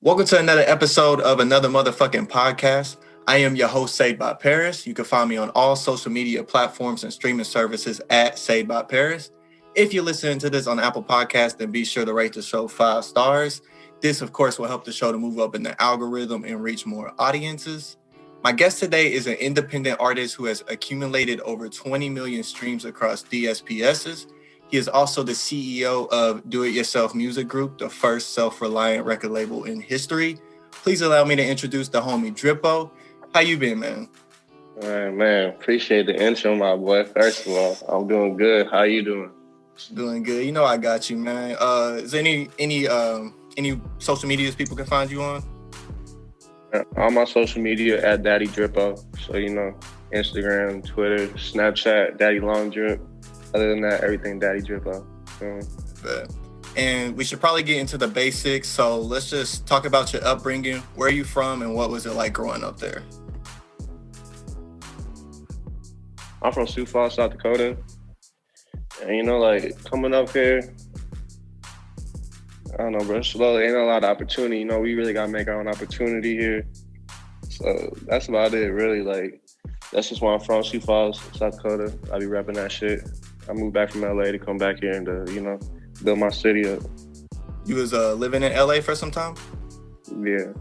Welcome to another episode of another motherfucking podcast. I am your host, Saved by Paris. You can find me on all social media platforms and streaming services at Saved by Paris. If you're listening to this on Apple Podcasts, then be sure to rate the show 5 stars. This, of course, will help the show to move up in the algorithm and reach more audiences. My guest today is an independent artist who has accumulated over 20 million streams across DSPSs. He is also the CEO of Do It Yourself Music Group, the first self-reliant record label in history. Please allow me to introduce the homie Drippo. How you been, man? All right, man. Appreciate the intro, my boy. First of all, I'm doing good. How you doing? Doing good. You know I got you, man. Is there any social medias people can find you on? All my social media at Daddy Drippo. So, Instagram, Twitter, Snapchat, Daddy Long Drip. Other than that, everything Daddy Drippo. And we should probably get into the basics. So let's just talk about your upbringing. Where are you from and what was it like growing up there? I'm from Sioux Falls, South Dakota. And, coming up here, I don't know, bro, slowly, ain't a lot of opportunity. We really got to make our own opportunity here. So that's about it, really. That's just where I'm from, Sioux Falls, South Dakota. I be repping that shit. I moved back from LA to come back here and to, build my city up. You was living in LA for some time? Yeah.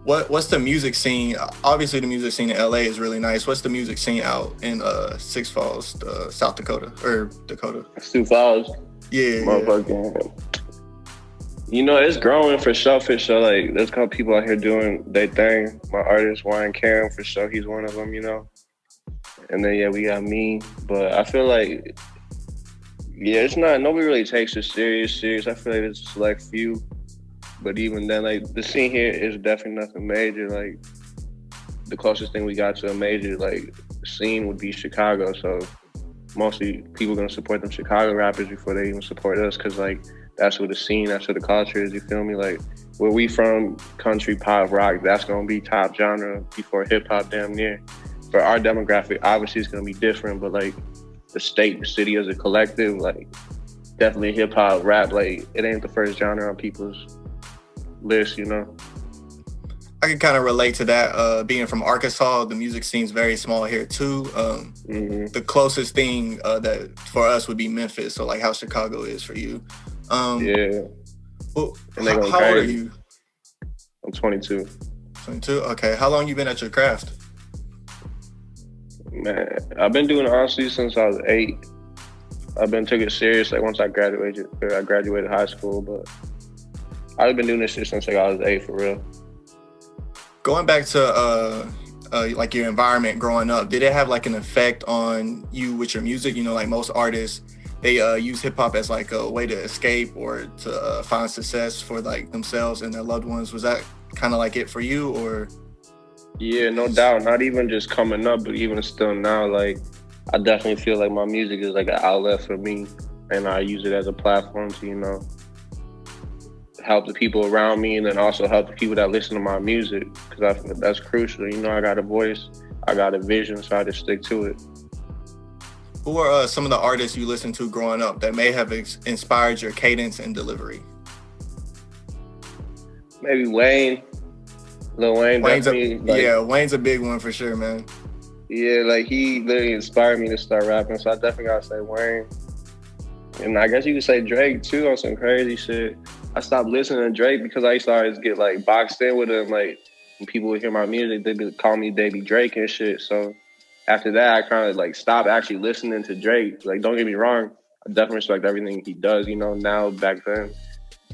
What's the music scene? Obviously, the music scene in LA is really nice. What's the music scene out in Sioux Falls, South Dakota or Dakota? Sioux Falls. Yeah. Motherfucking. It's growing for sure. There's a couple people out here doing their thing. My artist, Ryan Karen, for sure, he's one of them, And then, we got me. But I feel like, it's not, nobody really takes it serious. I feel like it's a select few. But even then, the scene here is definitely nothing major. The closest thing we got to a major, scene would be Chicago. So mostly people going to support them Chicago rappers before they even support us. Because, that's what the scene, that's what the culture is, you feel me? Where we from, country, pop, rock, that's going to be top genre before hip-hop damn near. For our demographic, obviously it's going to be different, but the state, the city as a collective, definitely hip-hop, rap, it ain't the first genre on people's list, I can kind of relate to that. Being from Arkansas, the music scene's very small here too. The closest thing that for us would be Memphis, so how Chicago is for you. Yeah. Well, how old are you? I'm 22. 22? Okay. How long you been at your craft? Man, I've been doing it honestly since I was 8. I've been took it serious once I graduated high school, but I've been doing this shit since I was 8 for real. Going back to your environment growing up, did it have an effect on you with your music? Most artists, they use hip hop as a way to escape or to find success for themselves and their loved ones. Was that kind of it for you, or? Yeah, no doubt. Not even just coming up, but even still now, I definitely feel like my music is an outlet for me, and I use it as a platform to, help the people around me, and then also help the people that listen to my music, because I think that's crucial. I got a voice, I got a vision, so I just stick to it. Who are some of the artists you listened to growing up that may have inspired your cadence and delivery? Maybe Wayne. Lil Wayne, Wayne's a big one for sure, man. Yeah, he literally inspired me to start rapping, so I definitely gotta say Wayne. And I guess you could say Drake too on some crazy shit. I stopped listening to Drake because I used to always get boxed in with him. When people would hear my music, they'd be call me Baby Drake and shit. So after that, I kind of stopped actually listening to Drake. Don't get me wrong, I definitely respect everything he does, now, back then.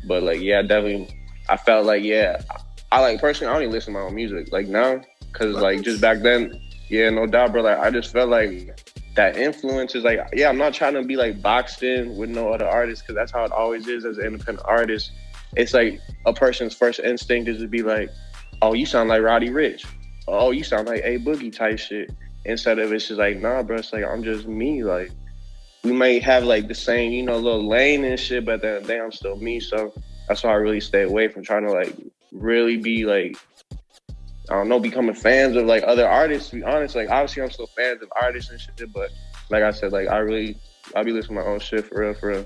But definitely, I felt I personally, I only listen to my own music now, because just back then, yeah, no doubt, bro. I just felt that influence is I'm not trying to be boxed in with no other artists, because that's how it always is as an independent artist. It's a person's first instinct is to be oh, you sound like Roddy Ricch. Oh, you sound like A Boogie type shit. Instead of it's just nah, bro. It's I'm just me. We may have the same, little lane and shit, but at the end of the day, I'm still me. So that's why I really stay away from trying to really be I don't know, becoming fans of other artists. To be honest, obviously I'm still fans of artists and shit, but like I said, I be listening to my own shit for real.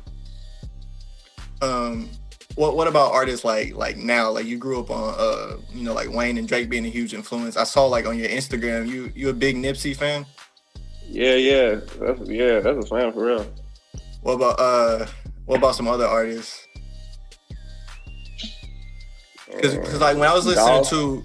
What about artists like now? Like you grew up on like Wayne and Drake being a huge influence. I saw like on your Instagram, you a big Nipsey fan? That's a fan for real. What about uh what about some other artists? Because like when I was listening Dolph. to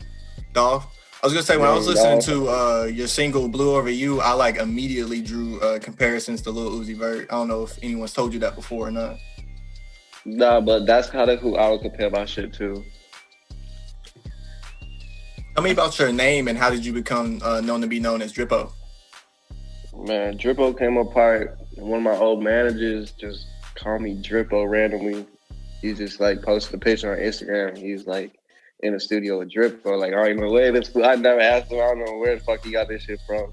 Dolph, I was gonna say when I was Young listening Dolph. to your single "Blue Over You," I like immediately drew comparisons to Lil Uzi Vert. I don't know if anyone's told you that before or not. Nah, but that's kind of who I would compare my shit to. Tell me about your name and how did you become known to be known as Drippo? Man, Drippo came apart. And one of my old managers just called me Drippo randomly. He just like posted a picture on Instagram. He's like in the studio with Drippo. Like, I don't even know where this. I never asked him. I don't know where the fuck he got this shit from.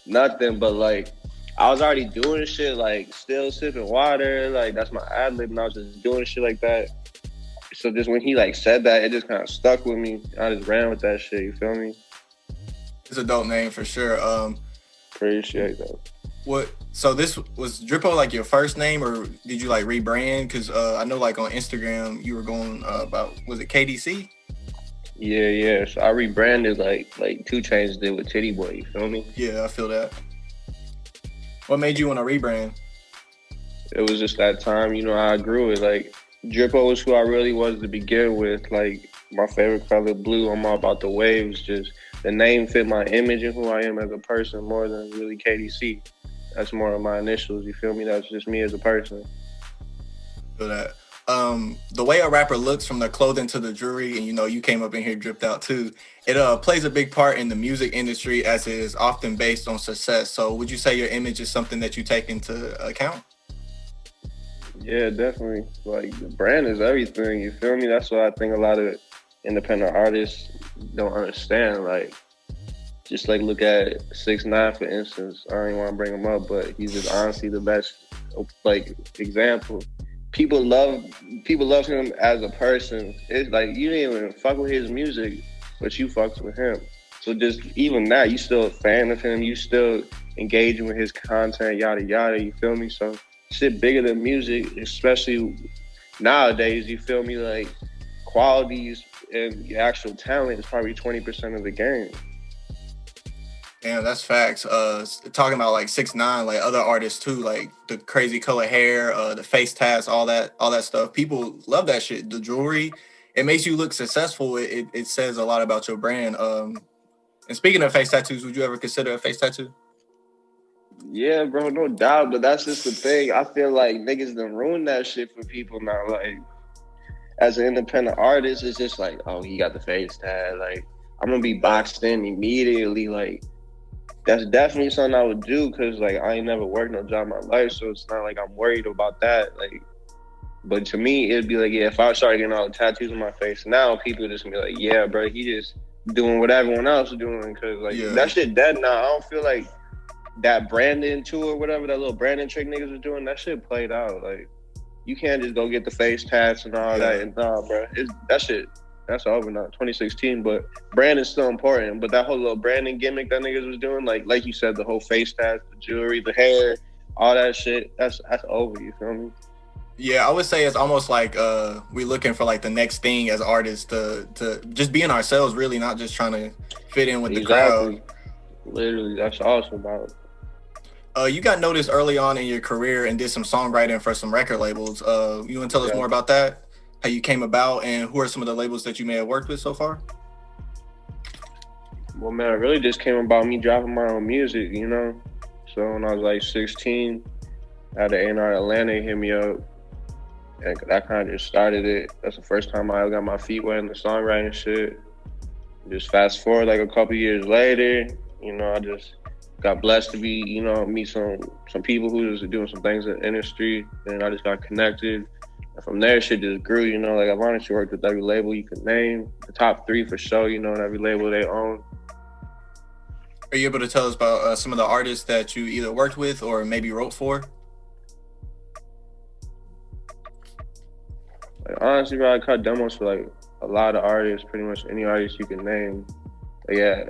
Nothing, but like I was already doing shit like still sipping water. Like that's my ad lib, and I was just doing shit like that. So just when he like said that, it just kind of stuck with me. I just ran with that shit. You feel me? It's a dope name for sure. Appreciate that. What? So this was Drippo like your first name, or did you like rebrand? Because I know like on Instagram you were going about was it KDC? Yeah. So I rebranded like 2 Chainz did with Titty Boy. You feel me? Yeah, I feel that. What made you want to rebrand? It was just that time. You know how I grew it. Like Drippo was who I really was to begin with. Like my favorite color, blue. I'm all about the waves. Just the name fit my image and who I am as a person more than really KDC. That's more of my initials. You feel me? That's just me as a person. Feel that. The way a rapper looks from their clothing to the jewelry, and you came up in here dripped out too. It plays a big part in the music industry as it is often based on success. So, would you say your image is something that you take into account? Yeah, definitely. Like the brand is everything. You feel me? That's what I think a lot of independent artists don't understand. Like, just like look at 6ix9ine for instance. I don't even want to bring him up, but he's just honestly the best like example. People love him as a person. It's like you didn't even fuck with his music, but you fucked with him. So just even that, you still a fan of him. You still engaging with his content, yada yada. You feel me? So shit bigger than music, especially nowadays. You feel me? Like qualities and your actual talent is probably 20% of the game. Yeah, that's facts. Talking about like 6ix9ine, like other artists too, like the crazy color hair, the face tats, all that stuff. People love that shit. The jewelry, it makes you look successful. It says a lot about your brand. And speaking of face tattoos, would you ever consider a face tattoo? Yeah, bro, no doubt. But that's just the thing. I feel like niggas done ruined that shit for people now. Like, as an independent artist, it's just like, oh, he got the face tat. Like, I'm gonna be boxed in immediately. Like, that's definitely something I would do because, like, I ain't never worked no job in my life, so it's not like I'm worried about that. Like, but to me, it'd be like, yeah, if I started getting all the tattoos on my face now, people just gonna be like, yeah, bro, he just doing what everyone else is doing because, like, that shit dead now. I don't feel like that Brandon tour or whatever, that little Brandon trick niggas was doing, that shit played out. Like, you can't just go get the face tats and all that. And nah, bro, that's over now, 2016. But Brandon's still important. But that whole little Brandon gimmick that niggas was doing, like you said, the whole face tats, the jewelry, the hair, all that shit, that's over. You feel me? Yeah, I would say it's almost like we're looking for like the next thing as artists to just being ourselves, really, not just trying to fit in with the crowd. Literally, that's awesome about it. You got noticed early on in your career and did some songwriting for some record labels. You want to tell us more about that? How you came about and who are some of the labels that you may have worked with so far? Well, man, it really just came about me dropping my own music, you know? So when I was like 16, I had the A&R Atlanta hit me up. And that kind of just started it. That's the first time I ever got my feet wet in the songwriting shit. Just fast forward like a couple years later, you know, I just got blessed to be, you know, meet some people who was doing some things in the industry. And I just got connected. And from there, shit just grew, you know. Like, I've honestly worked with every label you could name. The top 3 for sure, you know, and every label they own. Are you able to tell us about some of the artists that you either worked with or maybe wrote for? Like, honestly, bro, I cut demos for like a lot of artists, pretty much any artist you can name. But yeah,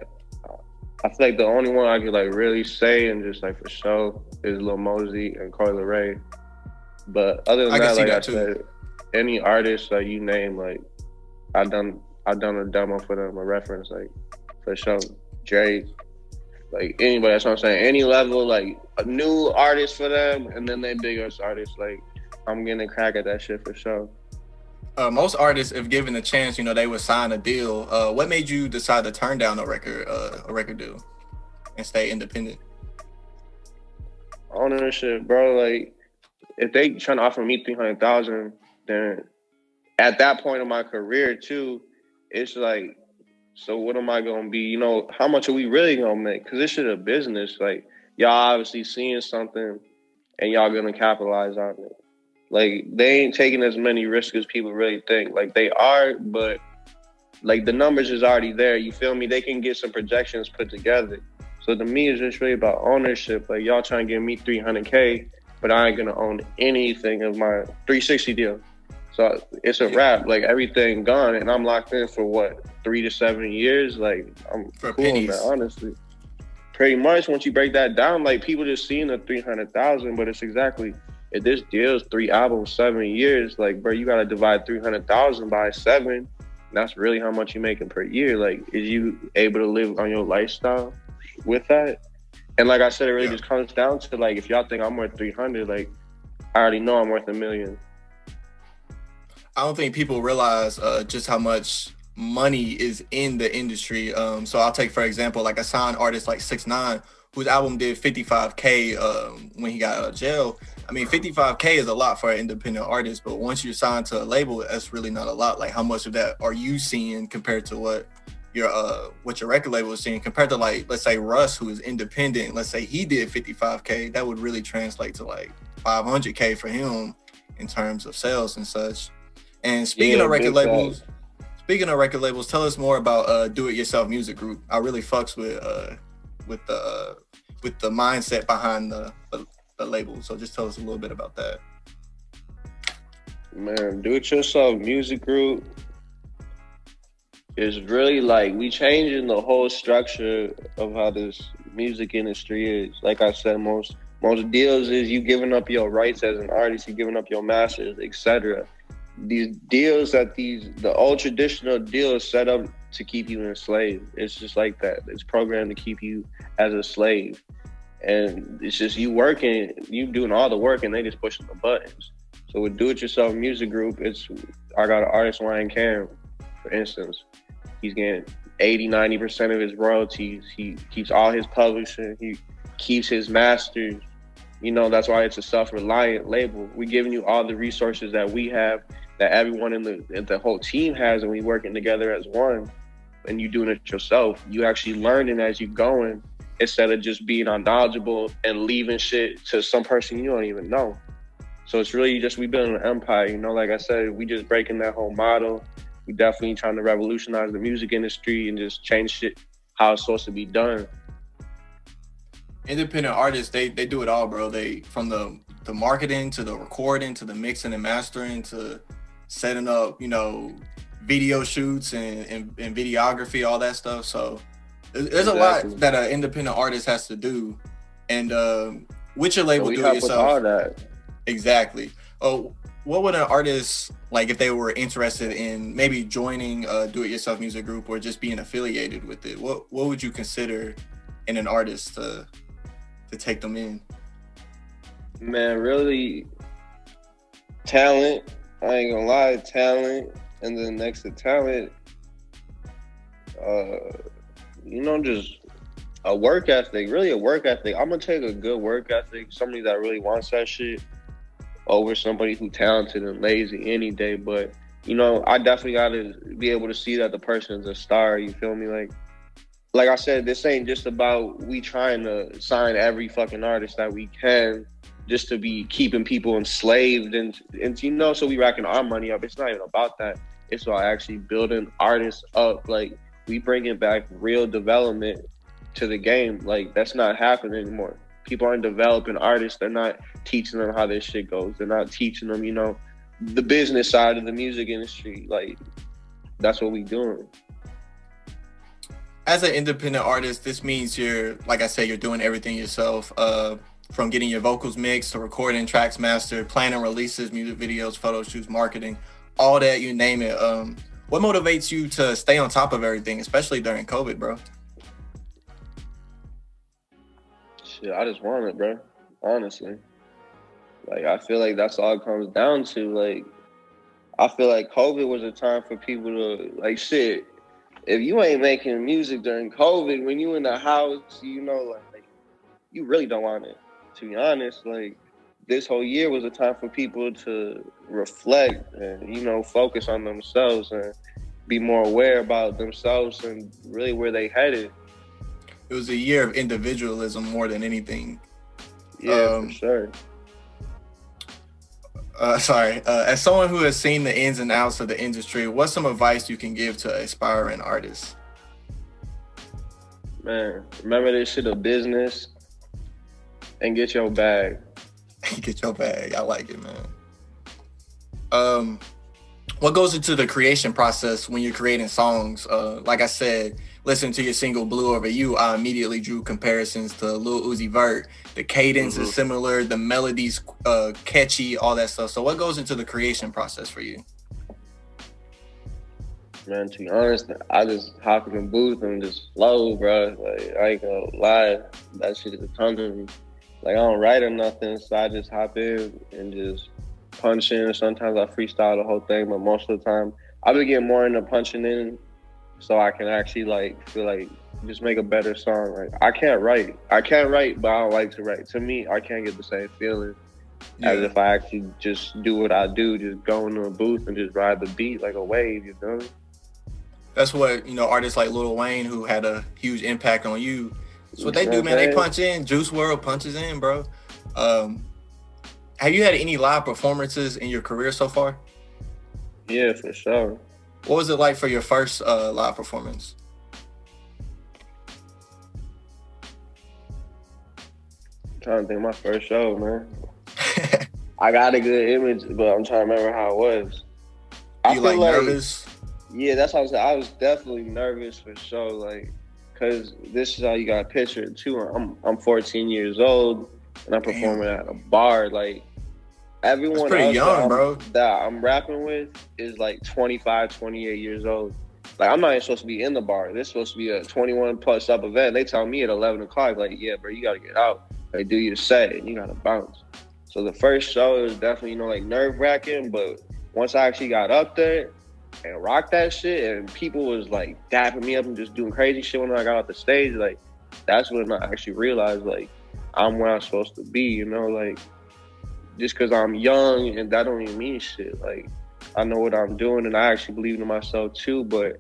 I feel like the only one I could like really say and just like for sure is Lil Mosey and Coi Leray. But other than that, like I said, any artist that you name, like I done a demo for them, a reference, like for sure. Drake, like anybody. That's what I'm saying. Any level, like a new artist for them, and then they biggest artists. Like I'm getting a crack at that shit for sure. Most artists, if given the chance, they would sign a deal. What made you decide to turn down a record deal and stay independent? Ownership, bro. Like if they trying to offer me 300,000, then at that point in my career too, it's like, so what am I gonna be? How much are we really gonna make? Because this shit a business. Like y'all obviously seeing something, and y'all gonna capitalize on it. Like they ain't taking as many risks as people really think. Like they are, but like the numbers is already there. You feel me? They can get some projections put together. So to me, it's just really about ownership. Like y'all trying to give me 300K, but I ain't gonna own anything of my 360 deal. So it's a wrap. Like everything gone, and I'm locked in for what, 3 to 7 years. Like I'm For cool on that, honestly. Pretty much, once you break that down, like people just seeing the 300,000, but it's exactly. If this deal's 3 albums, 7 years, like, bro, you gotta divide 300,000 by 7. That's really how much you making per year. Like, is you able to live on your lifestyle with that? And like I said, it really just comes down to like, if y'all think I'm worth 300, like, I already know I'm worth $1 million. I don't think people realize just how much money is in the industry. So I'll take, for example, like a signed artist like 6ix9ine, whose album did 55K when he got out of jail. I mean, 55K is a lot for an independent artist, but once you're signed to a label, that's really not a lot. Like, how much of that are you seeing compared to what your record label is seeing, compared to, like, let's say Russ, who is independent, let's say he did 55K, that would really translate to like 500K for him in terms of sales and such. And speaking of record labels, tell us more about Do It Yourself Music Group. I really fucks with the mindset behind the label. So just tell us a little bit about that. Man, Do It Yourself Music Group is really like we changing the whole structure of how this music industry is. Like I said, most deals is you giving up your rights as an artist, you giving up your masters, etc. These deals the old traditional deals set up to keep you enslaved. It's just like that. It's programmed to keep you as a slave. And it's just you working, you doing all the work, and they just pushing the buttons. So with Do It Yourself Music Group, I got an artist, Ryan Cam, for instance. He's getting 80-90% of his royalties. He keeps all his publishing. He keeps his masters. That's why it's a self-reliant label. We're giving you all the resources that we have, that everyone in the whole team has, and we working together as one. And you doing it yourself. You actually learning as you going, instead of just being unknowledgeable and leaving shit to some person you don't even know. So it's really just we building an empire. Like I said, we just breaking that whole model. We definitely trying to revolutionize the music industry and just change shit how it's supposed to be done. Independent artists, they do it all, bro. They from the marketing to the recording to the mixing and mastering to setting up, video shoots and videography, all that stuff. So there's a lot that an independent artist has to do. And with your label, Do It Yourself. All that. Exactly. Oh, what would an artist, like if they were interested in maybe joining Do It Yourself Music Group or just being affiliated with it, what would you consider in an artist to take them in? Man, really, talent. I ain't gonna lie, talent. And then next to talent, just a work ethic, really a work ethic. I'm gonna take a good work ethic, somebody that really wants that shit, over somebody who talented and lazy any day. But, I definitely gotta be able to see that the person is a star, you feel me? Like I said, this ain't just about we trying to sign every fucking artist that we can just to be keeping people enslaved and so we racking our money up. It's not even about that. It's about actually building artists up. Like, we bringing back real development to the game. Like, that's not happening anymore. People aren't developing artists. They're not teaching them how this shit goes. They're not teaching them, the business side of the music industry. Like, that's what we doing. As an independent artist, this means you're, like I said, you're doing everything yourself. from getting your vocals mixed to recording tracks mastered, planning releases, music videos, photo shoots, marketing, all that, you name it. What motivates you to stay on top of everything, especially during COVID, bro? Shit, I just want it, bro. Honestly. Like, I feel like that's all it comes down to. Like, I feel like COVID was a time for people to, like, shit, if you ain't making music during COVID, when you in the house, you know, like you really don't want it. To be honest, like, this whole year was a time for people to reflect and, you know, focus on themselves and be more aware about themselves and really where they headed. It was a year of individualism more than anything. Yeah, for sure. As someone who has seen the ins and outs of the industry, what's some advice you can give to aspiring artists? Man, remember this shit a business and get your bag. Get your bag. I like it, man. What goes into the creation process when you're creating songs? Like I said, listening to your single Blue Over You, I immediately drew comparisons to Lil Uzi Vert. The cadence is similar, the melodies catchy, all that stuff. So what goes into the creation process for you? Man, to be honest, I just hop in the booth and just flow, bro. Like, I ain't gonna lie, that shit just comes to me. Like, I don't write or nothing, so I just hop in and just punch in. Sometimes I freestyle the whole thing, but most of the time, I've been getting more into punching in so I can actually, like, feel like just make a better song. Like, I can't write, but I don't like to write. To me, I can't get the same feeling as if I actually just do what I do, just go into a booth and just ride the beat like a wave, you know? That's what, you know, artists like Lil Wayne, who had a huge impact on you, that's what they do, man. They punch in. Juice WRLD punches in, bro. Have you had any live performances in your career so far? Yeah, for sure. What was it like for your first live performance? I'm trying to think of my first show, man. I got a good image, but I'm trying to remember how it was. You like nervous? Yeah, that's what I was saying. I was definitely nervous for sure, like, because this is how you got to picture it too. I'm 14 years old and I'm performing at a bar. Like, everyone that's pretty young, bro. That I'm rapping with is like 25, 28 years old. Like, I'm not even supposed to be in the bar. This is supposed to be a 21 plus up event. They tell me at 11 o'clock, like, yeah, bro, you got to get out. Like, do your set and you got to bounce. So the first show was definitely, you know, like nerve wracking. But once I actually got up there and rocked that shit and people was like dapping me up and just doing crazy shit when I got off the stage, like, that's when I actually realized, like, I'm where I'm supposed to be, you know? Like, just because I'm young and that don't even mean shit. Like, I know what I'm doing and I actually believe in myself too, but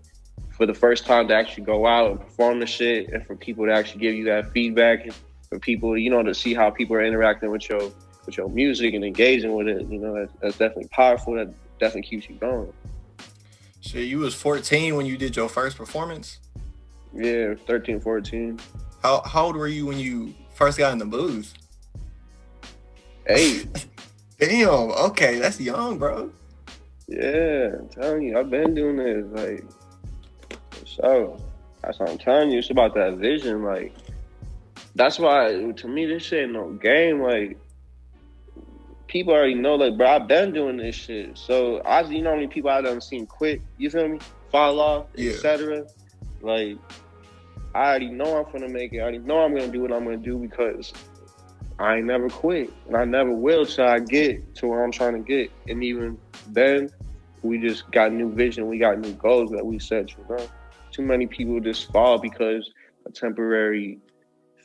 for the first time to actually go out and perform the shit and for people to actually give you that feedback and for people, you know, to see how people are interacting with your music and engaging with it, you know, that's definitely powerful. That definitely keeps you going. So you was 14 when you did your first performance? Yeah, 13, 14. How old were you when you first got in the booth? 8. Damn, okay, that's young, bro. Yeah, I'm telling you, I've been doing this, like, so that's what I'm telling you. It's about that vision, like, that's why, to me, this shit ain't no game, like, people already know, like, bro, I've been doing this shit. So, you know how many people I done seen quit, you feel me? Fall off, etc. Like, I already know I'm gonna make it. I already know I'm gonna do what I'm gonna do because I ain't never quit. And I never will till I get to where I'm trying to get. And even then, we just got new vision. We got new goals that we set, you know? Too many people just fall because of temporary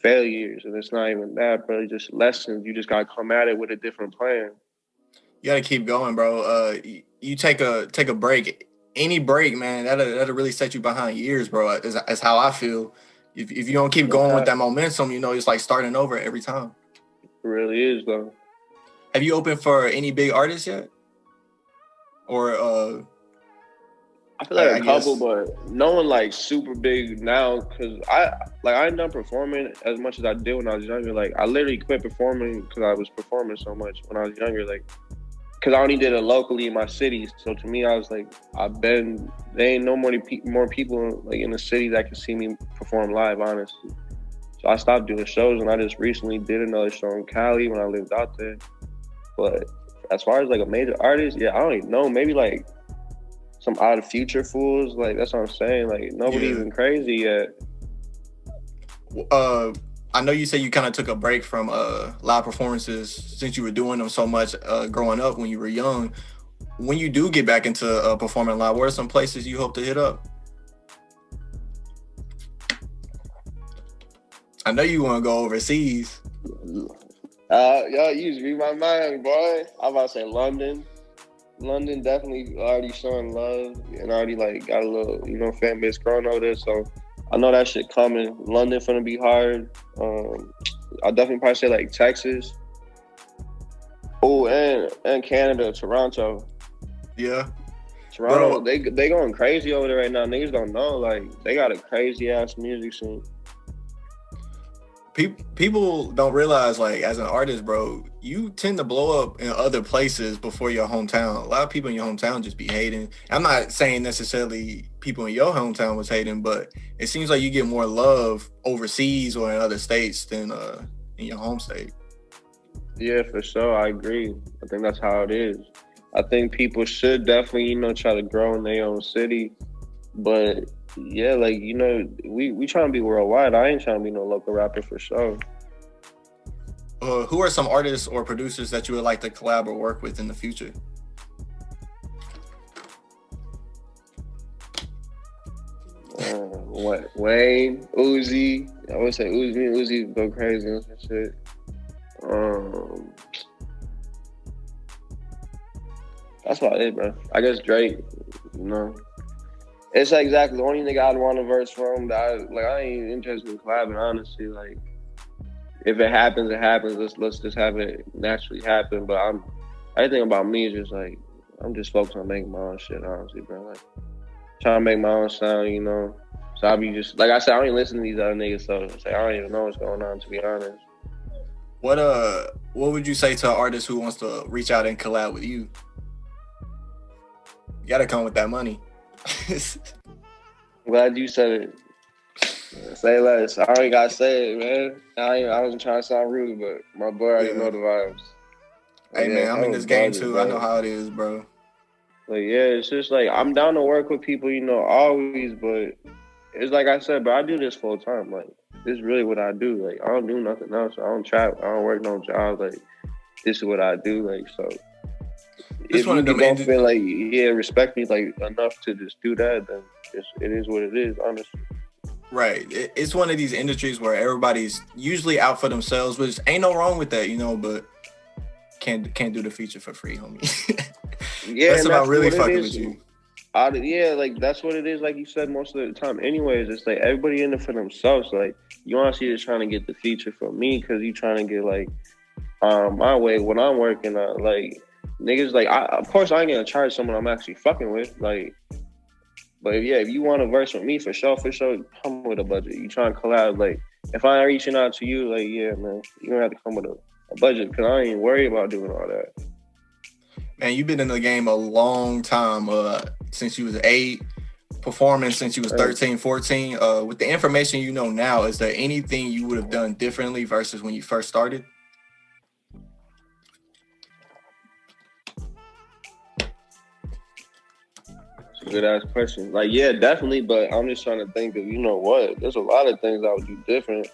failures, and it's not even that, bro. It's just lessons. You just gotta come at it with a different plan. You gotta keep going, bro. You take a break. Any break, man, that'll really set you behind years, bro. Is how I feel. If you don't keep going with that momentum, you know, it's like starting over every time. It really is, though. Have you opened for any big artists yet? Or I feel like a couple, but no one like super big now because I ain't done performing as much as I did when I was younger. Like, I literally quit performing because I was performing so much when I was younger. Like, because I only did it locally in my city. So to me, I was like, there ain't no more people like in the city that can see me perform live, honestly. So So I stopped doing shows, and I just recently did another show in Cali when I lived out there. But as far as like a major artist, yeah, I don't even know. Maybe like some Out of Future fools. Like that's what I'm saying. Like nobody even crazy yet. I know you said you kind of took a break from live performances since you were doing them so much growing up when you were young. When you do get back into performing live, where are some places you hope to hit up? I know you want to go overseas. Yo, you just read my mind, boy. I'm about to say London. London definitely already showing love and already like got a little, fan base growing over there. So I know that shit coming. London finna be hard. I'll definitely probably say like Texas. Oh, and Canada, Toronto. Yeah. Toronto, bro, they going crazy over there right now. Niggas don't know. Like, they got a crazy ass music scene. People don't realize, like, as an artist, bro, you tend to blow up in other places before your hometown. A lot of people in your hometown just be hating. I'm not saying necessarily people in your hometown was hating, but it seems like you get more love overseas or in other states than in your home state. Yeah, for sure. I agree. I think that's how it is. I think people should definitely, try to grow in their own city. But yeah, like, we trying to be worldwide. I ain't trying to be no local rapper for sure. Who are some artists or producers that you would like to collab or work with in the future? Wayne, Uzi. I would say Uzi go crazy on some shit. That's about it, bro. I guess Drake, It's like exactly the only nigga I'd want a verse from that I ain't even interested in collabing, honestly. Like, if it happens, it happens. Let's just have it naturally happen. But everything about me is just like, I'm just focused on making my own shit, honestly, bro. Like, trying to make my own sound, So I'll be just, like I said, I don't even listen to these other niggas, so it's like, I don't even know what's going on, to be honest. What would you say to an artist who wants to reach out and collab with you? You gotta come with that money. Glad you said it. Say less. I already gotta say it, man. I wasn't trying to sound rude, but my boy already know the vibes. Hey, man, I'm in this game too. Bro. I know how it is, bro. Like, yeah, it's just like, I'm down to work with people, always, but it's like I said, bro, I do this full time. Like, this is really what I do. Like, I don't do nothing else. I don't trap. I don't work no jobs. Like, this is what I do. Like, so if you don't feel like, respect me, like, enough to just do that, then it is what it is, honestly. Right. It's one of these industries where everybody's usually out for themselves, which ain't no wrong with that, but can't do the feature for free, homie. Yeah, that's about really fucking with you. Like, that's what it is, like you said, most of the time. Anyways, it's like everybody in it for themselves. Like, you honestly just trying to get the feature from me because you trying to get, like, my way, what I'm working on. Like, niggas, like, of course I ain't gonna charge someone I'm actually fucking with. Like, but if you want a verse from me, for sure, come with a budget. You trying to collab. Like, if I'm reaching out to you, like, yeah, man, you don't have to come with a budget because I ain't worried about doing all that. Man, you've been in the game a long time, since you was 8, performing since you was 13, 14. With the information you know now, is there anything you would have done differently versus when you first started? That's a good ass question. Like, yeah, definitely, but I'm just trying to think of, what? There's a lot of things I would do different.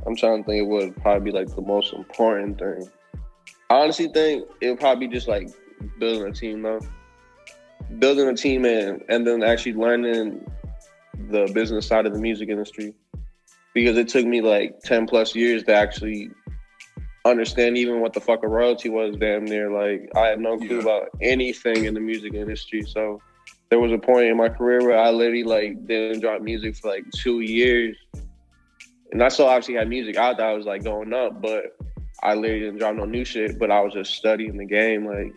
I'm trying to think of what would probably be like the most important thing. I honestly think it would probably be just like building a team, though. Building a team and then actually learning the business side of the music industry. Because it took me like 10 plus years to actually understand even what the fuck a royalty was, damn near. Like, I had no clue about anything in the music industry. So there was a point in my career where I literally like didn't drop music for like 2 years. And I still obviously had music out that I was like going up, but I literally didn't drop no new shit, but I was just studying the game. Like,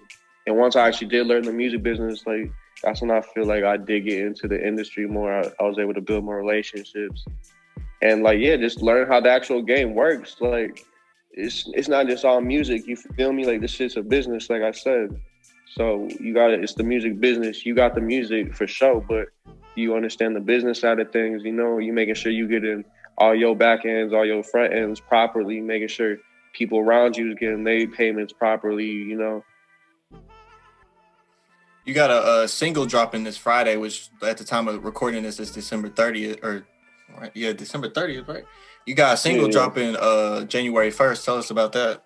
and once I actually did learn the music business, like, that's when I feel like I did get into the industry more. I was able to build more relationships. And like, yeah, just learn how the actual game works. Like, it's not just all music, you feel me? Like, this shit's a business, like I said. So it's the music business. You got the music for sure, but you understand the business side of things, you making sure you get in all your back ends, all your front ends properly, making sure people around you is getting their payments properly, you know. You got a single dropping this Friday, which at the time of recording this is December 30th, or right? Yeah, December 30th, right? You got a single dropping January 1st. Tell us about that.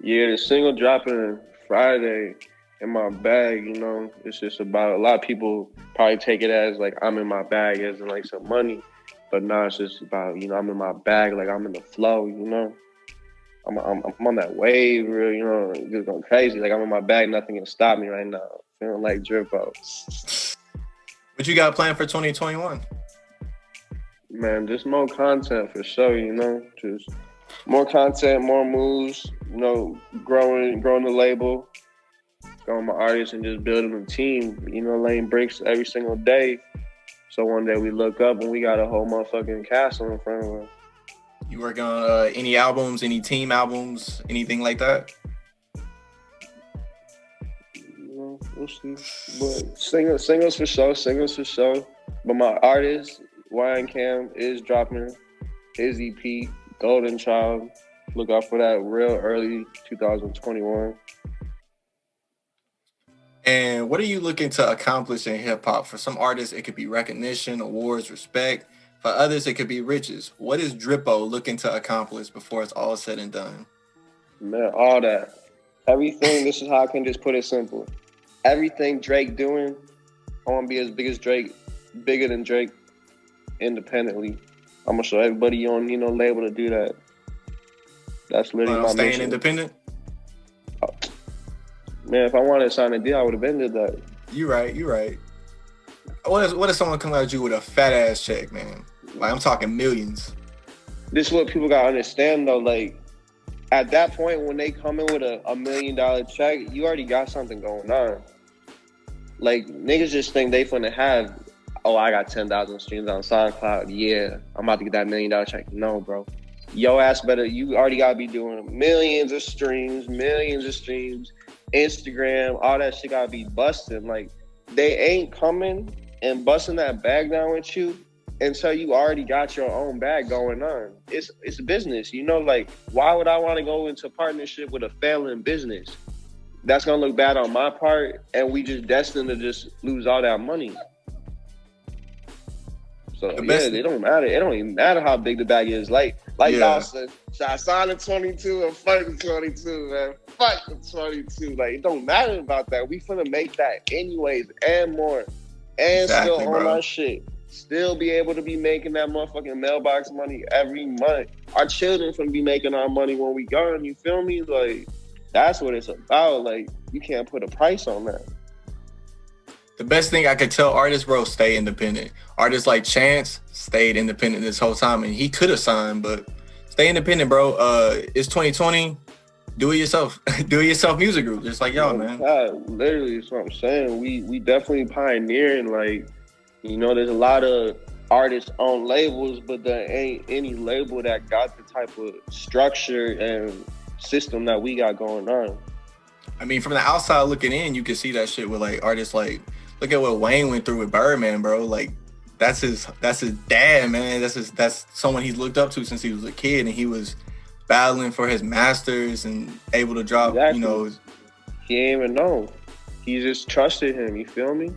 Yeah, the single dropping Friday in my bag, you know. It's just about, a lot of people probably take it as like I'm in my bag as in like some money. But now it's just about, you know, I'm in my bag, like I'm in the flow, you know. I'm on that wave, real, you know, just going crazy. Like I'm in my bag, nothing can stop me right now. Feeling like Drippo. What you got planned for 2021? Man, just more content for sure, you know. Just more content, more moves, you know, growing the label, growing my artists, and just building a team, you know, laying bricks every single day. So one day we look up and we got a whole motherfucking castle in front of us. You working on any albums, any team albums, anything like that? We'll see. But singles for sure. But my artist, Ryan Cam, is dropping his EP, Golden Child. Look out for that real early 2021. And what are you looking to accomplish in hip hop? For some artists, it could be recognition, awards, respect. For others, it could be riches. What is Drippo looking to accomplish before it's all said and done? Man, all that. Everything, this is how I can just put it simple. Everything Drake doing, I want to be as big as Drake, bigger than Drake, independently. I'm going to show everybody on, you know, label to do that. That's literally my staying mission. Independent? Man, if I wanted to sign a deal, I would have been did that. You right. What if someone comes at you with a fat ass check, man? Like, I'm talking millions. This is what people got to understand, though. Like, at that point, when they come in with a $1 million check, you already got something going on. Like, niggas just think they finna have, oh, I got 10,000 streams on SoundCloud. Yeah, I'm about to get that $1 million check. No, bro. Yo ass better, you already gotta be doing millions of streams, Instagram, all that shit gotta be busting. Like, they ain't coming and busting that bag down with you until you already got your own bag going on. It's business, you know. Like, why would I want to go into partnership with a failing business? That's gonna look bad on my part, and we just destined to just lose all that money. So it don't matter. It don't even matter how big the bag is. Like y'all said, should I sign the 22 or fuck the 22, man? Fuck the 22. Like, it don't matter about that. We finna make that anyways and more. And exactly, still on our shit. Still be able to be making that motherfucking mailbox money every month. Our children finna be making our money when we gone. You feel me? Like, that's what it's about. Like, you can't put a price on that. The best thing I could tell artists, bro, stay independent. Artists like Chance stayed independent this whole time, and he could have signed, but stay independent, bro. It's 2020. Do it yourself. Do it yourself music group, just like y'all, man. God, literally, that's what I'm saying. We definitely pioneering. Like, you know, there's a lot of artists on labels, but there ain't any label that got the type of structure and system that we got going on. I mean, from the outside looking in, you can see that shit with like artists like, look at what Wayne went through with Birdman, bro. Like, that's his dad, man. That's someone he's looked up to since he was a kid, and he was battling for his masters and able to drop, exactly. You know. He ain't even know. He just trusted him, you feel me?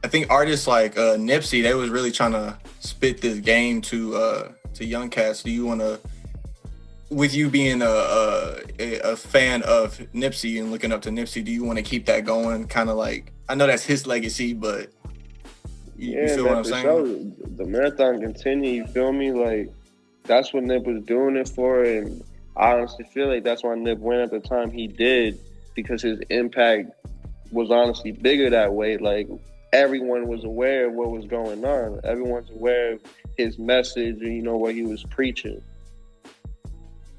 I think artists like Nipsey, they was really trying to spit this game to young cats. Do you want to, with you being a fan of Nipsey and looking up to Nipsey, do you want to keep that going? Kind of like, I know that's his legacy, but you feel what I'm saying? Sure. The marathon continue, you feel me? Like, that's what Nip was doing it for, and I honestly feel like that's why Nip went at the time he did, because his impact was honestly bigger that way. Like, everyone was aware of what was going on. Everyone's aware of his message and, you know, what he was preaching.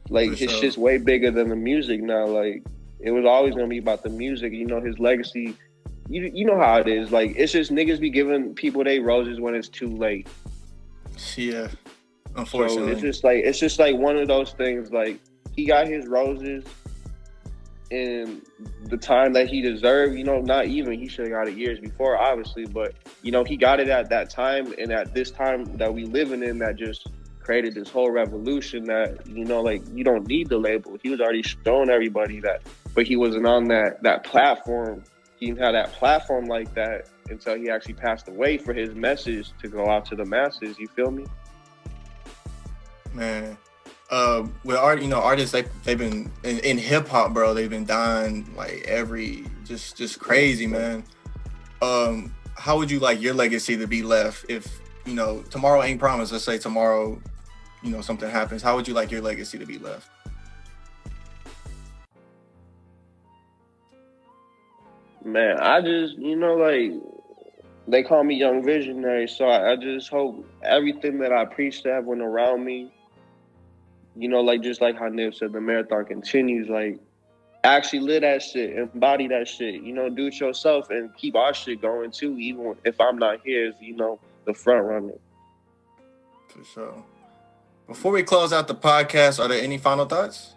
Like, his shit's way bigger than the music now. Like, it was always going to be about the music. You know, his legacy, you know how it is. Like, it's just niggas be giving people they roses when it's too late. Yeah, unfortunately. So it's just like one of those things. Like, he got his roses, in the time that he deserved. You know, not even, he should have got it years before, obviously, but you know, he got it at that time, and at this time that we living in, that just created this whole revolution that, you know, like, you don't need the label. He was already showing everybody that, but he wasn't on that platform. He didn't have that platform like that until he actually passed away for his message to go out to the masses. You feel me? Man. With art, you know, artists, they've been in hip hop, bro. They've been dying like just crazy, man. How would you like your legacy to be left if, you know, tomorrow ain't promised? Let's say tomorrow, you know, something happens. How would you like your legacy to be left? Man, I just, you know, like, they call me young visionary, so I just hope everything that I preach to everyone around me, you know, like, just like how Nip said, the marathon continues, like, actually live that shit, embody that shit, you know, do it yourself and keep our shit going too, even if I'm not here as, you know, the front runner. For sure. Before we close out the podcast, are there any final thoughts?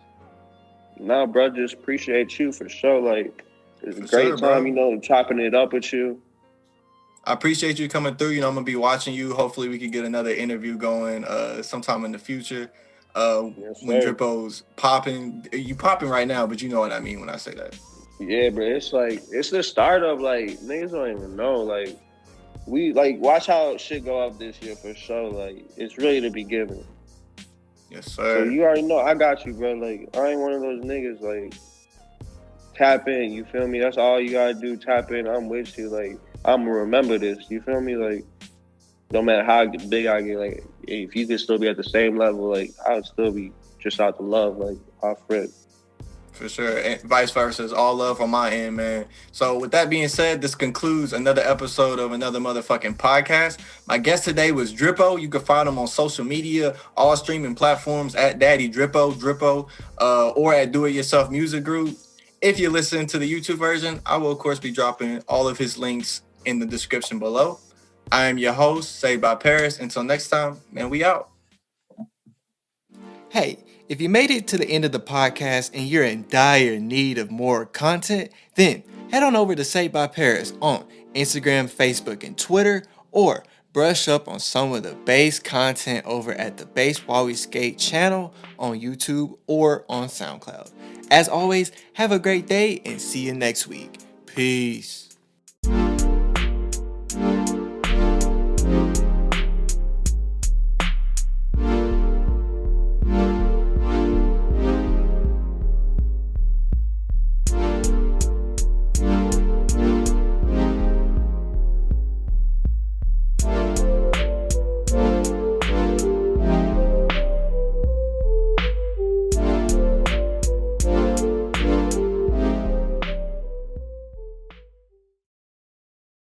Nah, bro, just appreciate you for sure. Like, it's For a great sure, time, bro. you know, chopping it up with you. I appreciate you coming through. You know, I'm gonna be watching you. Hopefully, we can get another interview going sometime in the future. Yes, When sir. Drippo's popping, you popping right now, but you know what I mean when I say that. Yeah, bro, it's like, it's the startup. Like, niggas don't even know. Like, we, like, watch how shit go up this year for sure. Like, it's really the beginning. Yes, So sir. you already know I got you, bro. Like, I ain't one of those niggas. Like, tap in. You feel me? That's all you gotta do. Tap in. I'm with you. Like, I'm gonna remember this. You feel me? Like, no matter how big I get, like, if you could still be at the same level, like, I would still be just out to love, like, off rip. For sure. And vice versa. It's all love on my end, man. So with that being said, this concludes another episode of Another Motherfucking Podcast. My guest today was Drippo. You can find him on social media, all streaming platforms at Daddy Drippo, or at Do It Yourself Music Group. If you're listening to the YouTube version, I will, of course, be dropping all of his links in the description below. I am your host, Saved by Paris. Until next time, man, we out. Hey, if you made it to the end of the podcast and you're in dire need of more content, then head on over to Saved by Paris on Instagram, Facebook, and Twitter, or brush up on some of the bass content over at the Bass While We Skate channel on YouTube or on SoundCloud. As always, have a great day and see you next week. Peace.